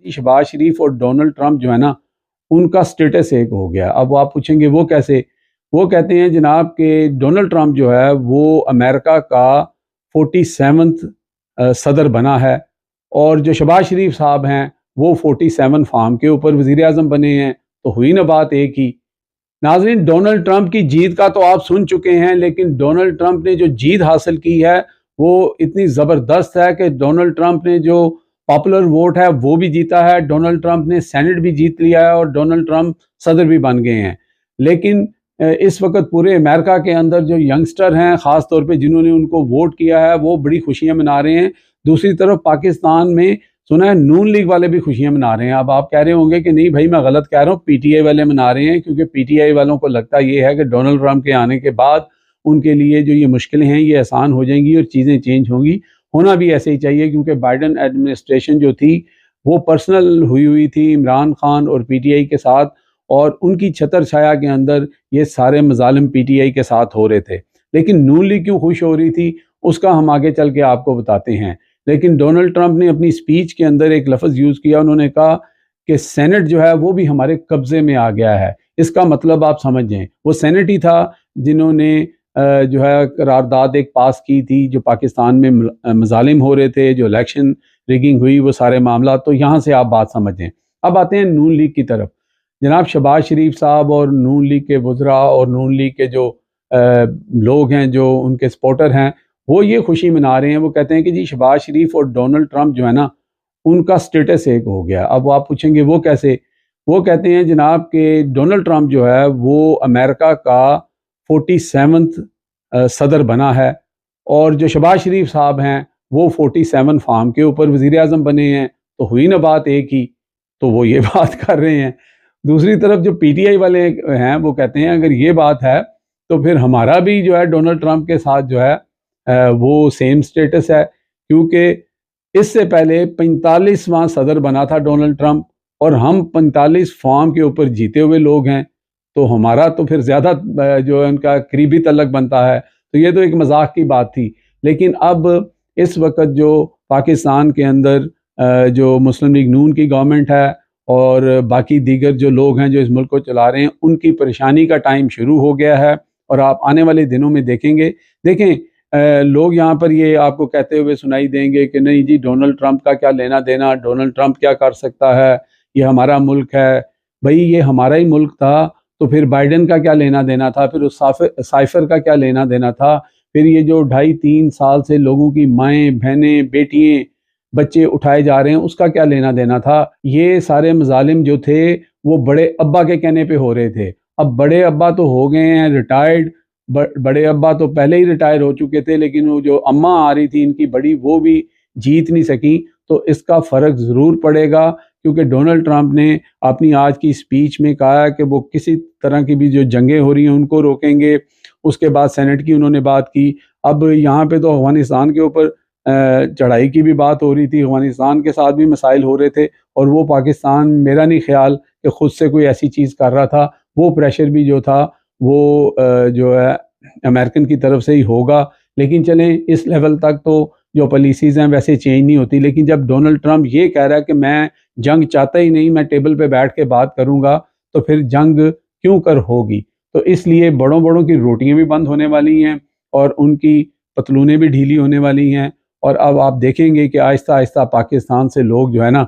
शहबाज शरीफ और Donald Trump जो है ना, उनका स्टेटस एक हो गया। अब आप पूछेंगे वो कैसे? वो कहते हैं जनाब कि डोनाल्ड ट्रंप जो है वो अमेरिका का 47th सदर बना है, और जो शहबाज शरीफ साहब हैं वो 47 फार्म के ऊपर वज़ीर आज़म बने हैं। तो हुई ना बात एक ही। नाज़रीन, डोनाल्ड ट्रंप की जीत का तो आप सुन चुके हैं, लेकिन डोनाल्ड ट्रंप ने जो जीत हासिल की है वो इतनी ज़बरदस्त है कि डोनाल्ड ट्रंप ने जो पॉपुलर वोट है वो भी जीता है, डोनाल्ड ट्रंप ने सेनेट भी जीत लिया है और डोनाल्ड ट्रंप सदर भी बन गए हैं। लेकिन इस वक्त पूरे अमेरिका के अंदर जो यंगस्टर हैं, ख़ास तौर पे जिन्होंने उनको वोट किया है, वो बड़ी खुशियां मना रहे हैं। दूसरी तरफ पाकिस्तान में सुना है नून लीग वाले भी खुशियां मना रहे हैं। अब आप कह रहे होंगे कि नहीं भाई मैं गलत कह रहा हूँ, पीटीआई वाले मना रहे हैं, क्योंकि पीटीआई वालों को लगता ये है कि डोनाल्ड ट्रंप के आने के बाद उनके लिए जो ये मुश्किलें हैं ये आसान हो जाएंगी और चीज़ें चेंज होंगी। होना भी ऐसे ही चाहिए, क्योंकि बाइडन एडमिनिस्ट्रेशन जो थी वो पर्सनल हुई थी इमरान खान और पीटीआई के साथ, और उनकी छतर छाया के अंदर ये सारे मजालिम पीटीआई के साथ हो रहे थे। लेकिन नून लीग क्यों खुश हो रही थी उसका हम आगे चल के आपको बताते हैं। लेकिन डोनाल्ड ट्रंप ने अपनी स्पीच के अंदर एक लफ्ज़ यूज़ किया, उन्होंने कहा कि सेनेट जो है वो भी हमारे कब्ज़े में आ गया है। इसका मतलब आप समझ जाएं, वो सेनेट ही था जिन्होंने जो है करारदाद एक पास की थी, जो पाकिस्तान में मजालिम हो रहे थे, जो इलेक्शन रिगिंग हुई, वो सारे मामला। तो यहाँ से आप बात समझें। अब आते हैं नून लीग की तरफ। जनाब शहबाज शरीफ साहब और नून लीग के वज़रा और नून लीग के जो लोग हैं, जो उनके सपोर्टर हैं, वो ये खुशी मना रहे हैं। वो कहते हैं कि जी शहबाज शरीफ और डोनाल्ड ट्रंप जो है ना, उनका स्टेटस एक हो गया। अब आप पूछेंगे वो कैसे? वो कहते हैं जनाब कि डोनाल्ड ट्रंप जो है वो अमेरिका का 47th सदर बना है, और जो शहबाज शरीफ साहब हैं वो 47 फार्म के ऊपर वज़ीर आज़म बने हैं। तो हुई ना बात एक ही। तो वो ये बात कर रहे हैं। दूसरी तरफ जो पीटीआई वाले हैं वो कहते हैं अगर ये बात है तो फिर हमारा भी जो है डोनाल्ड ट्रंप के साथ जो है वो सेम स्टेटस है, क्योंकि इससे पहले 45वां सदर बना था डोनाल्ड ट्रंप, और हम 45 फॉर्म के ऊपर जीते हुए लोग हैं। तो हमारा तो फिर ज़्यादा जो है उनका करीबी तल्लक बनता है। तो ये तो एक मजाक की बात थी। लेकिन अब इस वक्त जो पाकिस्तान के अंदर जो मुस्लिम लीग नून की गवर्नमेंट है और बाकी दीगर जो लोग हैं जो इस मुल्क को चला रहे हैं, उनकी परेशानी का टाइम शुरू हो गया है। और आप आने वाले दिनों में देखेंगे, देखें लोग यहाँ पर ये आपको कहते हुए सुनाई देंगे कि नहीं जी डोनाल्ड ट्रंप का क्या लेना देना, डोनाल्ड ट्रंप क्या कर सकता है, ये हमारा मुल्क है। भाई ये हमारा ही मुल्क था, तो फिर बाइडन का क्या लेना देना था, फिर उस साइफर का क्या लेना देना था, फिर ये जो 2.5-3 साल से लोगों की माएँ बहनें बेटियाँ बच्चे उठाए जा रहे हैं उसका क्या लेना देना था। ये सारे मजालिम जो थे वो बड़े अब्बा के कहने पे हो रहे थे। अब बड़े अब्बा तो हो गए हैं रिटायर्ड, बड़े अब्बा तो पहले ही रिटायर हो चुके थे, लेकिन वो जो अम्मा आ रही थी इनकी बड़ी, वो भी जीत नहीं सकी। तो इसका फ़र्क ज़रूर पड़ेगा, क्योंकि डोनाल्ड ट्रंप ने अपनी आज की स्पीच में कहा है कि वो किसी तरह की भी जो जंगें हो रही हैं उनको रोकेंगे। उसके बाद सेनेट की उन्होंने बात की। अब यहाँ पे तो अफ़गानिस्तान के ऊपर चढ़ाई की भी बात हो रही थी, अफ़गानिस्तान के साथ भी मसाइल हो रहे थे, और वो पाकिस्तान मेरा नहीं ख्याल कि ख़ुद से कोई ऐसी चीज़ कर रहा था। वो प्रेशर भी जो था वो जो है अमेरिकन की तरफ से ही होगा। लेकिन चलें, इस लेवल तक तो जो पॉलिसीज़ हैं वैसे चेंज नहीं होती। लेकिन जब डोनाल्ड ट्रंप ये कह रहा है कि मैं जंग चाहता ही नहीं, मैं टेबल पे बैठ के बात करूँगा, तो फिर जंग क्यों कर होगी। तो इसलिए बड़ों बड़ों की रोटियाँ भी बंद होने वाली हैं और उनकी पतलूनें भी ढीली होने वाली हैं। और अब आप देखेंगे कि आहिस्ता आहिस्ता पाकिस्तान से लोग जो है ना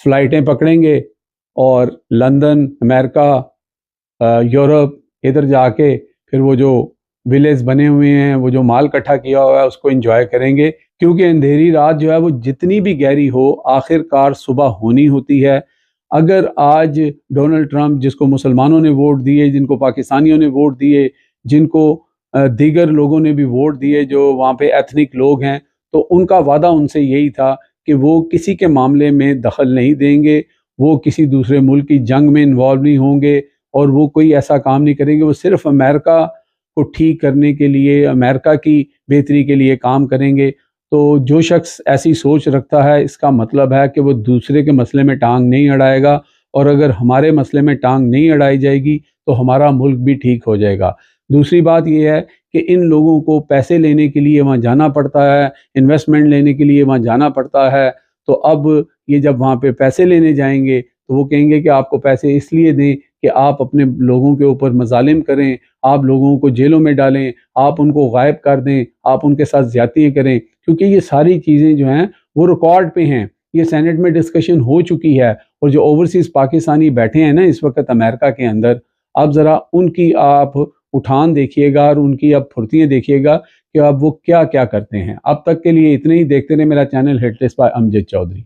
फ़्लाइटें पकड़ेंगे और लंदन, अमेरिका, यूरोप, इधर जाके फिर वो जो विलेज बने हुए हैं, वो जो माल इकट्ठा किया हुआ है उसको एंजॉय करेंगे। क्योंकि अंधेरी रात जो है वो जितनी भी गहरी हो आखिरकार सुबह होनी होती है। अगर आज डोनाल्ड ट्रंप, जिसको मुसलमानों ने वोट दिए, जिनको पाकिस्तानियों ने वोट दिए, जिनको दीगर लोगों ने भी वोट दिए जो वहाँ पे एथनिक लोग हैं, तो उनका वादा उनसे यही था कि वो किसी के मामले में दखल नहीं देंगे, वो किसी दूसरे मुल्क की जंग में इन्वॉल्व नहीं होंगे, और वो कोई ऐसा काम नहीं करेंगे। वो सिर्फ अमेरिका को ठीक करने के लिए, अमेरिका की बेहतरी के लिए काम करेंगे। तो जो शख्स ऐसी सोच रखता है, इसका मतलब है कि वो दूसरे के मसले में टांग नहीं अड़ाएगा, और अगर हमारे मसले में टांग नहीं अड़ाई जाएगी तो हमारा मुल्क भी ठीक हो जाएगा। दूसरी बात यह है कि इन लोगों को पैसे लेने के लिए वहाँ जाना पड़ता है, इन्वेस्टमेंट लेने के लिए वहाँ जाना पड़ता है। تو اب یہ جب وہاں پہ پیسے لینے جائیں گے تو وہ کہیں گے کہ آپ کو پیسے اس لیے دیں کہ آپ اپنے لوگوں کے اوپر مظالم کریں، آپ لوگوں کو جیلوں میں ڈالیں، آپ ان کو غائب کر دیں، آپ ان کے ساتھ زیادتیاں کریں، کیونکہ یہ ساری چیزیں جو ہیں وہ ریکارڈ پہ ہیں، یہ سینٹ میں ڈسکشن ہو چکی ہے۔ اور جو اوورسیز پاکستانی بیٹھے ہیں نا اس وقت امریکہ کے اندر، اب ذرا ان کی آپ اٹھان دیکھیے گا اور ان کی اب پھرتیاں دیکھیے گا کہ اب وہ کیا کیا کرتے ہیں۔ اب تک کے لیے اتنے ہی، دیکھتے رہے میرا channel hit list by Amjad Chaudhry.